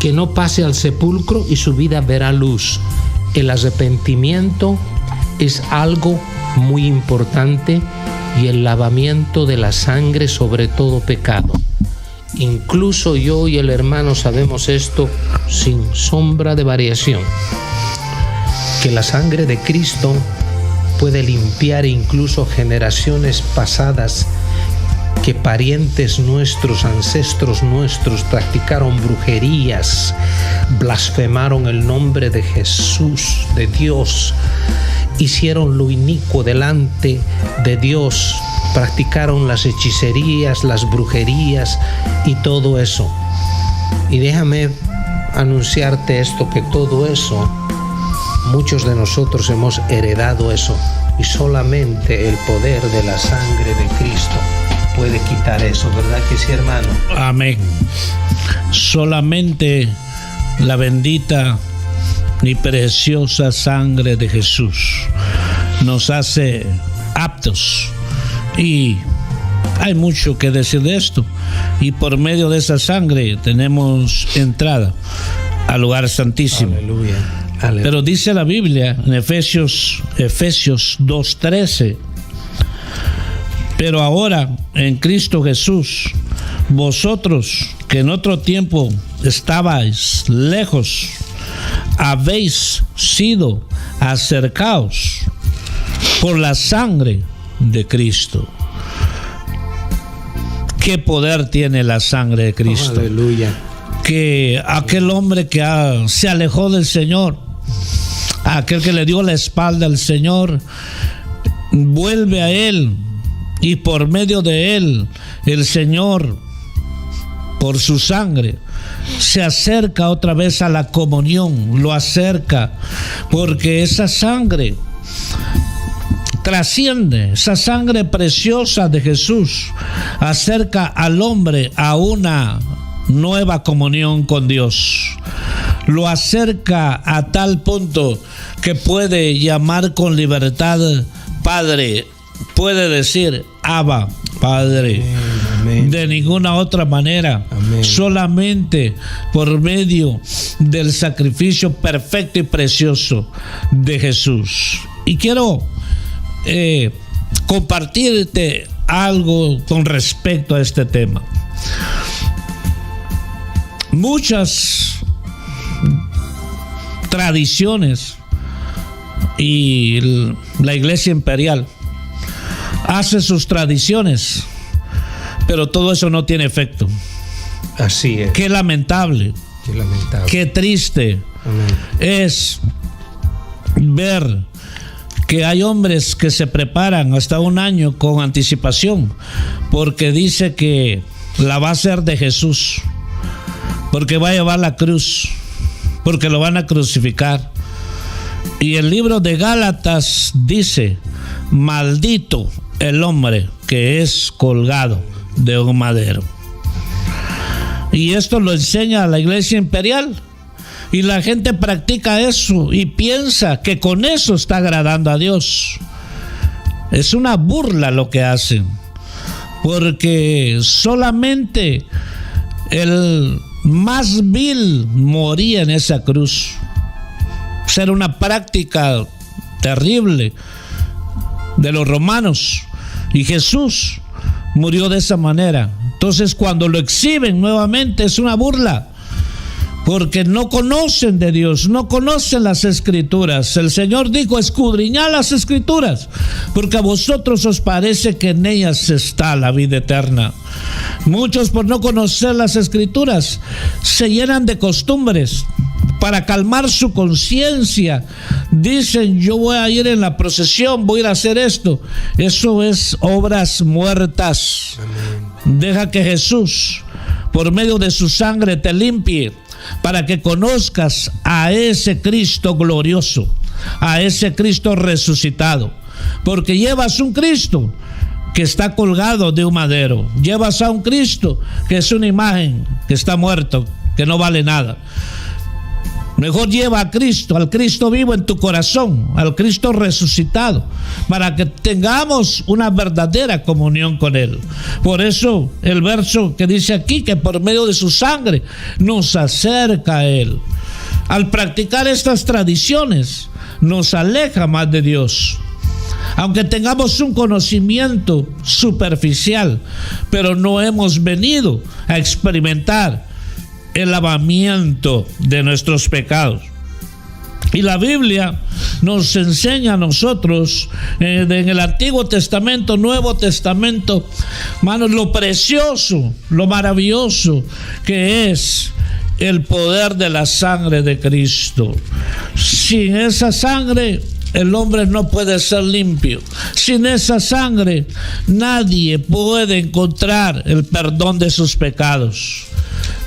que no pase al sepulcro, y su vida verá luz. El arrepentimiento es algo muy importante, y el lavamiento de la sangre sobre todo pecado. Incluso yo y el hermano sabemos esto sin sombra de variación, que la sangre de Cristo puede limpiar incluso generaciones pasadas, que parientes nuestros, ancestros nuestros practicaron brujerías, blasfemaron el nombre de Jesús, de Dios, hicieron lo inicuo delante de Dios, practicaron las hechicerías, las brujerías y todo eso. Y déjame anunciarte esto, que todo eso, muchos de nosotros hemos heredado eso, y solamente el poder de la sangre de Cristo puede quitar eso, ¿verdad que sí, hermano? Amén. Solamente la bendita y preciosa sangre de Jesús nos hace aptos, y hay mucho que decir de esto, y por medio de esa sangre tenemos entrada al lugar santísimo. Aleluya. Aleluya. Pero dice la Biblia en Efesios 2:13: pero ahora en Cristo Jesús, vosotros que en otro tiempo estabais lejos, habéis sido acercados por la sangre de Cristo. ¿Qué poder tiene la sangre de Cristo? Aleluya. Que aquel hombre que se alejó del Señor, aquel que le dio la espalda al Señor, vuelve a Él, y por medio de Él, el Señor, por su sangre, se acerca otra vez a la comunión, lo acerca, porque esa sangre trasciende, esa sangre preciosa de Jesús acerca al hombre a una nueva comunión con Dios. Lo acerca a tal punto que puede llamar con libertad Padre, puede decir Abba, Padre. Amén. De ninguna otra manera. Amén. Solamente por medio del sacrificio perfecto y precioso de Jesús. Y quiero compartirte algo con respecto a este tema. Muchas tradiciones y la Iglesia Imperial hace sus tradiciones, pero todo eso no tiene efecto. Así es. Qué lamentable, Qué lamentable. qué triste Amén. es ver que hay hombres que se preparan hasta un año con anticipación, porque dice que la va a hacer de Jesús, porque va a llevar la cruz, porque lo van a crucificar. Y el libro de Gálatas dice: maldito el hombre que es colgado de un madero. Y esto lo enseña la Iglesia Imperial, y la gente practica eso y piensa que con eso está agradando a Dios. Es una burla lo que hacen, porque solamente el más vil moría en esa cruz. Era una práctica terrible de los romanos, y Jesús murió de esa manera. Entonces, cuando lo exhiben nuevamente, es una burla, porque no conocen de Dios, no conocen las Escrituras. El Señor dijo: escudriñad las Escrituras, porque a vosotros os parece que en ellas está la vida eterna. Muchos, por no conocer las Escrituras, se llenan de costumbres para calmar su conciencia. Dicen: yo voy a ir en la procesión, voy a ir a hacer esto. Eso es obras muertas. Amén. Deja que Jesús, por medio de su sangre, te limpie, para que conozcas a ese Cristo glorioso, a ese Cristo resucitado. Porque llevas un Cristo que está colgado de un madero, llevas a un Cristo que es una imagen, que está muerto, que no vale nada. Mejor lleva a Cristo, al Cristo vivo en tu corazón, al Cristo resucitado, para que tengamos una verdadera comunión con Él. Por eso el verso que dice aquí, que por medio de su sangre nos acerca a Él. Al practicar estas tradiciones, nos aleja más de Dios. Aunque tengamos un conocimiento superficial, pero no hemos venido a experimentar el lavamiento de nuestros pecados. Y la Biblia nos enseña a nosotros en el Antiguo Testamento, Nuevo Testamento, hermanos, lo precioso, lo maravilloso que es el poder de la sangre de Cristo. Sin esa sangre, el hombre no puede ser limpio. Sin esa sangre, nadie puede encontrar el perdón de sus pecados.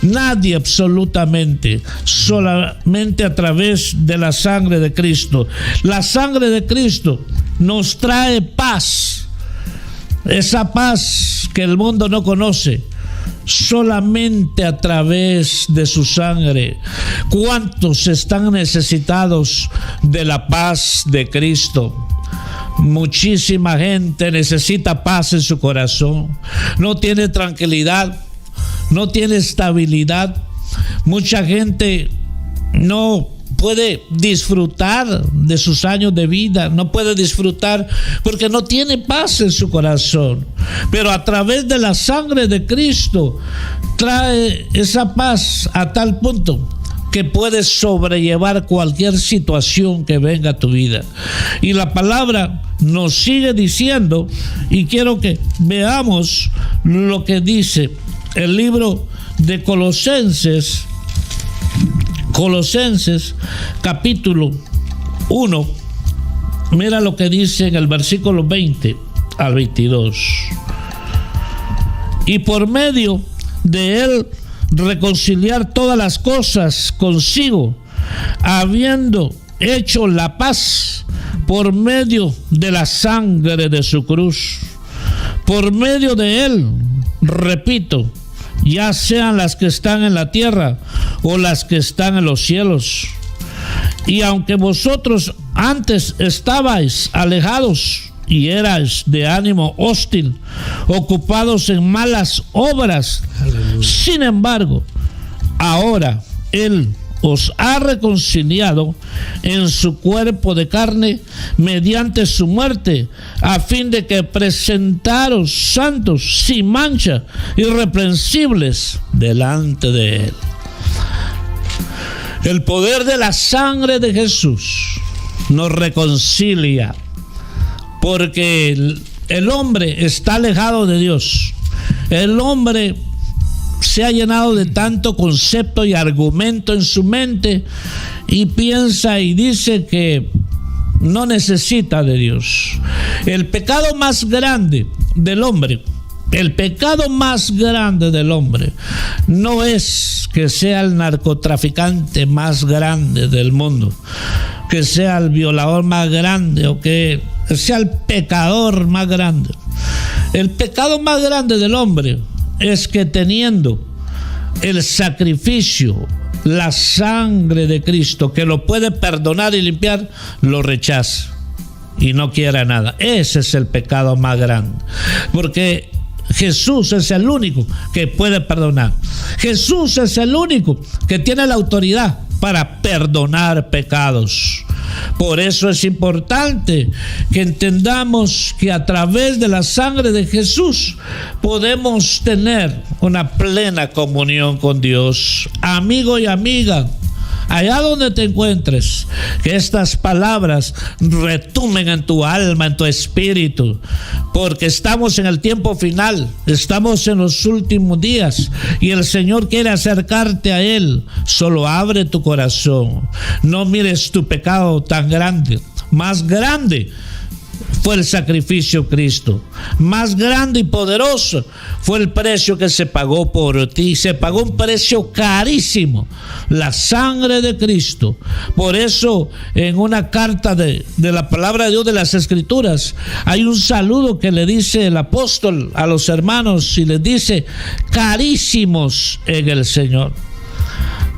Nadie, absolutamente, solamente a través de la sangre de Cristo. La sangre de Cristo nos trae paz, esa paz que el mundo no conoce, solamente a través de su sangre. ¿Cuántos están necesitados de la paz de Cristo? Muchísima gente necesita paz en su corazón. No tiene tranquilidad, no tiene estabilidad. Mucha gente no puede disfrutar de sus años de vida, no puede disfrutar porque no tiene paz en su corazón. Pero a través de la sangre de Cristo trae esa paz a tal punto que puedes sobrellevar cualquier situación que venga a tu vida. Y la palabra nos sigue diciendo, y quiero que veamos lo que dice el libro de Colosenses capítulo 1. Mira lo que dice en el versículo 20 al 22. Y por medio de él reconciliar todas las cosas consigo, habiendo hecho la paz por medio de la sangre de su cruz. Por medio de él, repito, ya sean las que están en la tierra o las que están en los cielos. Y aunque vosotros antes estabais alejados y erais de ánimo hostil, ocupados en malas obras, sin embargo, ahora Él os ha reconciliado en su cuerpo de carne mediante su muerte, a fin de que presentaros santos, sin mancha, irreprensibles delante de Él. El poder de la sangre de Jesús nos reconcilia, porque el hombre está alejado de Dios. El hombre se ha llenado de tanto concepto y argumento en su mente y piensa y dice que no necesita de Dios. El pecado más grande del hombre, no es que sea el narcotraficante más grande del mundo, que sea el violador más grande o que sea el pecador más grande. El pecado más grande del hombre es que teniendo el sacrificio, la sangre de Cristo, que lo puede perdonar y limpiar, lo rechaza y no quiera nada. Ese es el pecado más grande, porque Jesús es el único que puede perdonar. Jesús es el único que tiene la autoridad para perdonar pecados. Por eso es importante que entendamos que a través de la sangre de Jesús podemos tener una plena comunión con Dios. Amigo y amiga, allá donde te encuentres, que estas palabras retumben en tu alma, en tu espíritu, porque estamos en el tiempo final, estamos en los últimos días y el Señor quiere acercarte a Él. Solo abre tu corazón, no mires tu pecado tan grande. Más grande fue el sacrificio de Cristo, más grande y poderoso fue el precio que se pagó por ti. Se pagó un precio carísimo, la sangre de Cristo. Por eso en una carta de la palabra de Dios, de las Escrituras, hay un saludo que le dice el apóstol a los hermanos y les dice: carísimos en el Señor,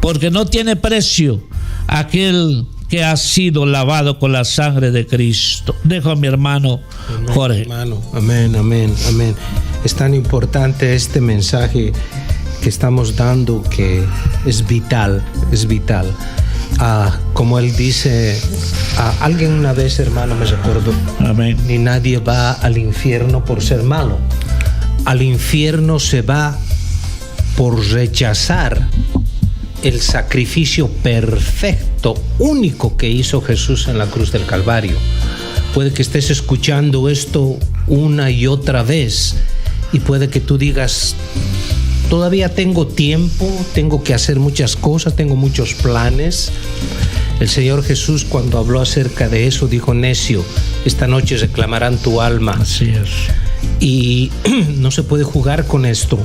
porque no tiene precio aquel que ha sido lavado con la sangre de Cristo. Dejo a mi hermano Jorge. Hermano, amén. Es tan importante este mensaje que estamos dando, que es vital. Como él dice, alguien una vez, hermano, me recuerdo, amén, ni nadie va al infierno por ser malo. Al infierno se va por rechazar el sacrificio perfecto, único que hizo Jesús en la cruz del Calvario. Puede que estés escuchando esto una y otra vez y puede que tú digas: todavía tengo tiempo, tengo que hacer muchas cosas, tengo muchos planes. El Señor Jesús, cuando habló acerca de eso, dijo: necio, esta noche reclamarán tu alma. Así es. Y no se puede jugar con esto,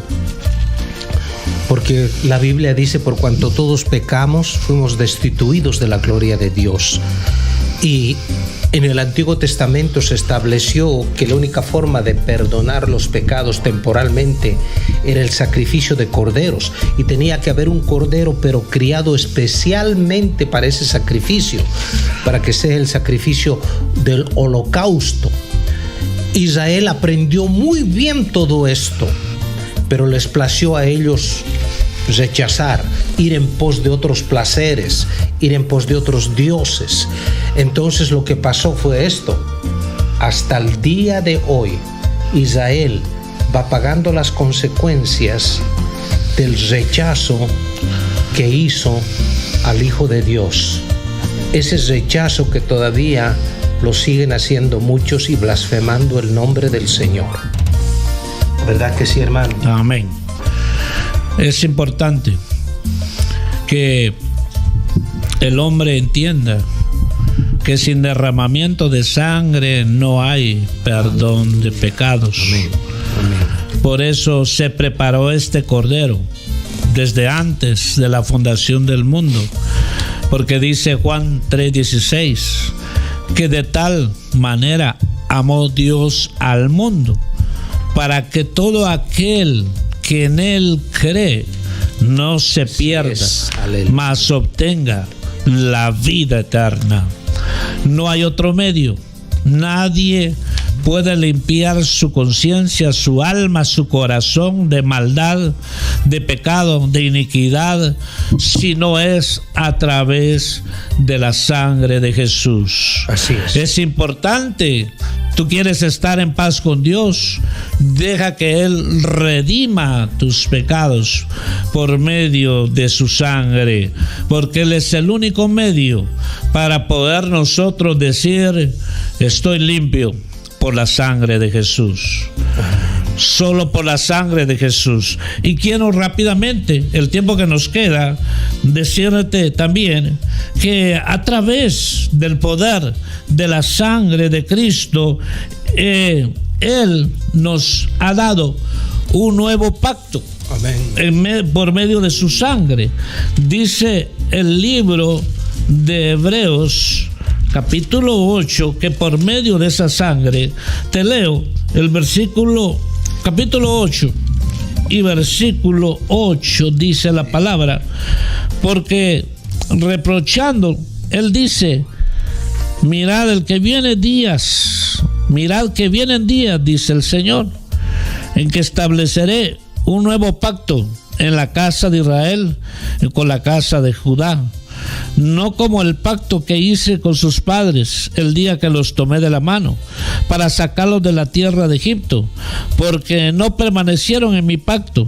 porque la Biblia dice: por cuanto todos pecamos, fuimos destituidos de la gloria de Dios. Y en el Antiguo Testamento se estableció que la única forma de perdonar los pecados temporalmente era el sacrificio de corderos, y tenía que haber un cordero pero criado especialmente para ese sacrificio, para que sea el sacrificio del holocausto. Israel aprendió muy bien todo esto, pero les plació a ellos rechazar, ir en pos de otros placeres, ir en pos de otros dioses. Entonces lo que pasó fue esto: hasta el día de hoy Israel va pagando las consecuencias del rechazo que hizo al Hijo de Dios. Ese rechazo que todavía lo siguen haciendo muchos y blasfemando el nombre del Señor. ¿Verdad que sí, hermano? Amén. Es importante que el hombre entienda que sin derramamiento de sangre no hay perdón de pecados. Amén. Amén. Por eso se preparó este cordero desde antes de la fundación del mundo, porque dice Juan 3:16 que de tal manera amó Dios al mundo, para que todo aquel que en él cree no se pierda, mas obtenga la vida eterna. No hay otro medio. Nadie puede limpiar su conciencia, su alma, su corazón de maldad, de pecado, de iniquidad, si no es a través de la sangre de Jesús. Así es. Es importante. Tú quieres estar en paz con Dios, deja que Él redima tus pecados por medio de su sangre, porque Él es el único medio para poder nosotros decir: estoy limpio por la sangre de Jesús. Solo por la sangre de Jesús. Y quiero rápidamente, el tiempo que nos queda, decirte también que a través del poder de la sangre de Cristo, Él nos ha dado un nuevo pacto. Amén. Por medio de su sangre. Dice el libro de Hebreos capítulo 8 que por medio de esa sangre, te leo el versículo capítulo 8 y versículo 8, dice la palabra: porque reprochando, Él dice: mirad que vienen días, dice el Señor, en que estableceré un nuevo pacto en la casa de Israel y con la casa de Judá, no como el pacto que hice con sus padres el día que los tomé de la mano para sacarlos de la tierra de Egipto, porque no permanecieron en mi pacto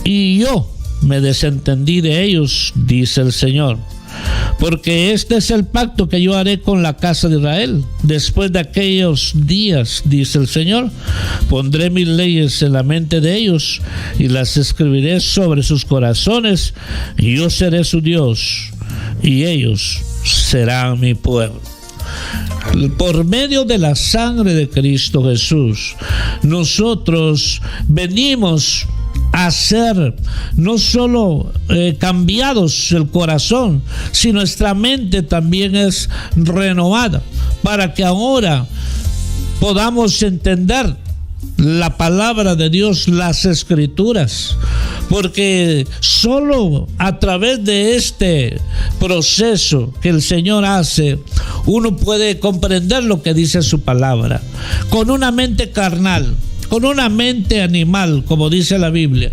y yo me desentendí de ellos, dice el Señor. Porque este es el pacto que yo haré con la casa de Israel después de aquellos días, dice el Señor. Pondré mis leyes en la mente de ellos y las escribiré sobre sus corazones, y yo seré su Dios y ellos serán mi pueblo. Por medio de la sangre de Cristo Jesús, nosotros venimos a ser no solo cambiados el corazón, sino nuestra mente también es renovada, para que ahora podamos entender la palabra de Dios, las escrituras, porque solo a través de este proceso que el Señor hace, uno puede comprender lo que dice su palabra. Con una mente carnal, con una mente animal, como dice la Biblia,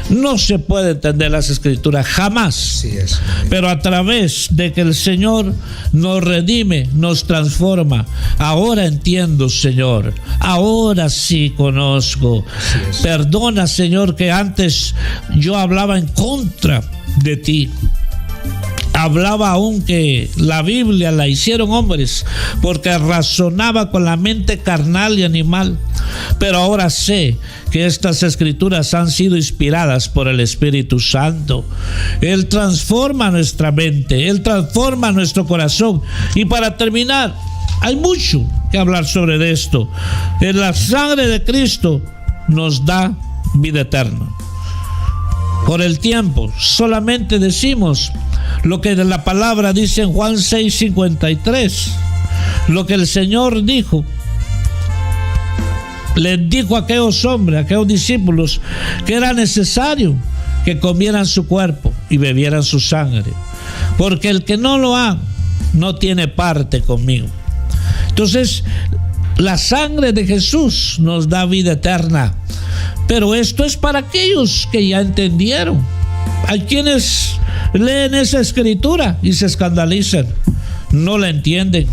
no se puede entender las escrituras jamás. Sí es. Pero a través de que el Señor nos redime, nos transforma, ahora entiendo, Señor, ahora sí conozco. Sí, perdona, Señor, que antes yo hablaba en contra de ti. Hablaba aún que la Biblia la hicieron hombres, porque razonaba con la mente carnal y animal. Pero ahora sé que estas escrituras han sido inspiradas por el Espíritu Santo. Él transforma nuestra mente, Él transforma nuestro corazón. Y para terminar, hay mucho que hablar sobre esto. En la sangre de Cristo nos da vida eterna. por el tiempo, solamente decimos lo que la palabra dice en Juan 6:53, lo que el Señor dijo. Les dijo a aquellos hombres, a aquellos discípulos, que era necesario que comieran su cuerpo y bebieran su sangre, porque el que no lo haga no tiene parte conmigo. Entonces, la sangre de Jesús nos da vida eterna, pero esto es para aquellos que ya entendieron. Hay quienes leen esa escritura y se escandalizan, no la entienden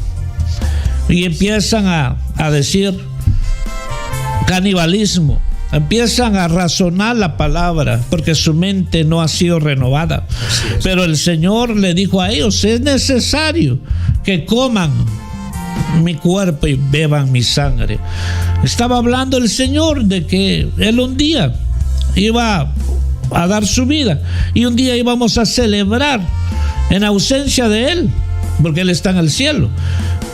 y empiezan a decir canibalismo, empiezan a razonar la palabra porque su mente no ha sido renovada. Pero el Señor le dijo a ellos: es necesario que coman mi cuerpo y beban mi sangre. Estaba hablando el Señor de que Él un día iba a dar su vida y un día íbamos a celebrar en ausencia de Él, porque Él está en el cielo.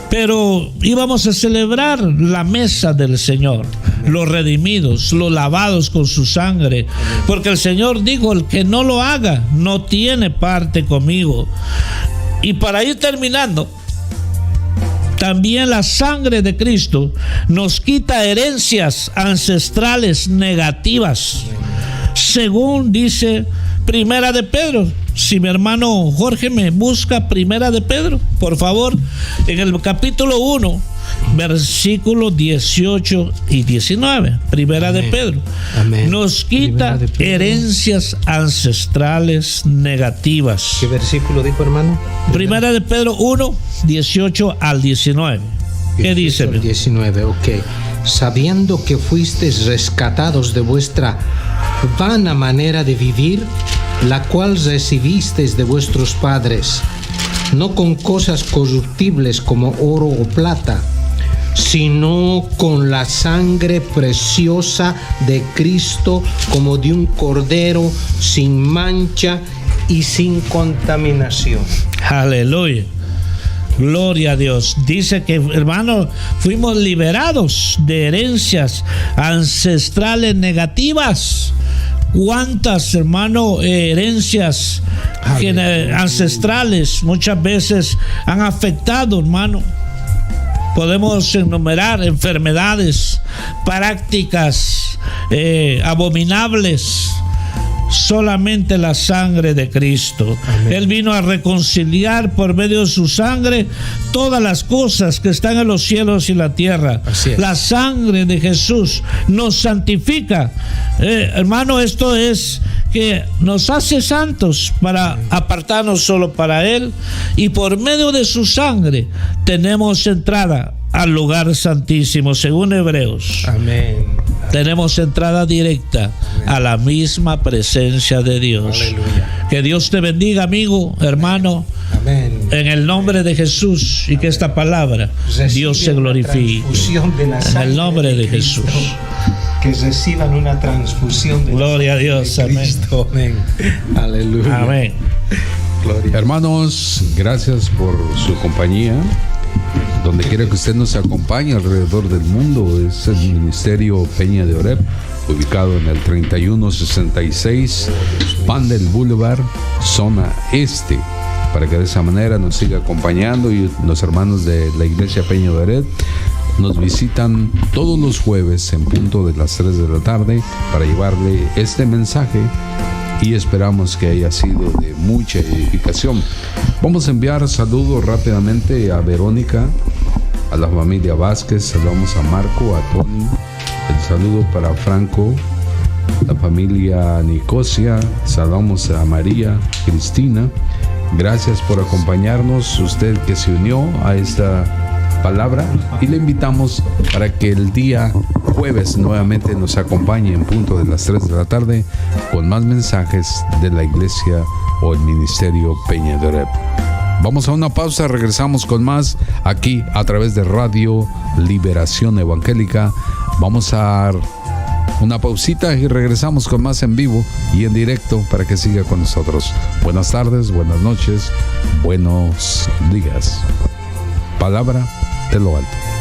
Pero íbamos a celebrar la mesa del Señor, los redimidos, los lavados con su sangre, porque el Señor dijo: el que no lo haga no tiene parte conmigo. Y para ir terminando, también la sangre de Cristo nos quita herencias ancestrales negativas, según dice Primera de Pedro. Si mi hermano Jorge me busca Primera de Pedro, por favor, en el capítulo 1, versículos 18 y 19. Primera de Pedro. Amén. Nos quita herencias ancestrales negativas. ¿Qué versículo dijo, hermano? Primera de Pedro 1, 18 al 19. ¿Qué dice? 19, ok. Sabiendo que fuisteis rescatados de vuestra vana manera de vivir, la cual recibisteis de vuestros padres, no con cosas corruptibles como oro o plata, sino con la sangre preciosa de Cristo, como de un cordero sin mancha y sin contaminación. Aleluya. Gloria a Dios. Dice que, hermano, fuimos liberados de herencias ancestrales negativas. ¿Cuántas, hermano, herencias ancestrales muchas veces han afectado, hermano? Podemos enumerar enfermedades, prácticas abominables. Solamente la sangre de Cristo. Amén. Él vino a reconciliar por medio de su sangre todas las cosas que están en los cielos y la tierra. La sangre de Jesús nos santifica. Hermano, esto es que nos hace santos para apartarnos solo para Él, y por medio de su sangre tenemos entrada al lugar santísimo, según Hebreos. Amén. Tenemos entrada directa a la misma presencia de Dios. Aleluya. Que Dios te bendiga, amigo, hermano. Amén. En el nombre de Jesús, y que esta palabra Dios se glorifique. En el nombre de Jesús. Que reciban una transfusión de gloria a Dios. De Cristo. Amén. Aleluya. Amén. Gloria. Hermanos, gracias por su compañía. Donde quiera que usted nos acompañe alrededor del mundo, es el Ministerio Peña de Oreb, ubicado en el 3166 Pandel Boulevard, zona este, para que de esa manera nos siga acompañando. Y los hermanos de la Iglesia Peña de Oreb nos visitan todos los jueves en punto de las 3 de la tarde para llevarle este mensaje, y esperamos que haya sido de mucha edificación. Vamos a enviar saludos rápidamente a Verónica, a la familia Vázquez, saludamos a Marco, a Tony, el saludo para Franco, la familia Nicosia, saludamos a María Cristina. Gracias por acompañarnos, usted que se unió a esta palabra, y le invitamos para que el día jueves nuevamente nos acompañe en punto de las 3 de la tarde con más mensajes de la iglesia o el Ministerio Peña de Oreb. Vamos a una pausa, regresamos con más aquí a través de Radio Liberación Evangélica. Vamos a dar una pausita y regresamos con más en vivo y en directo para que siga con nosotros. Buenas tardes, buenas noches, buenos días. Palabra de lo alto.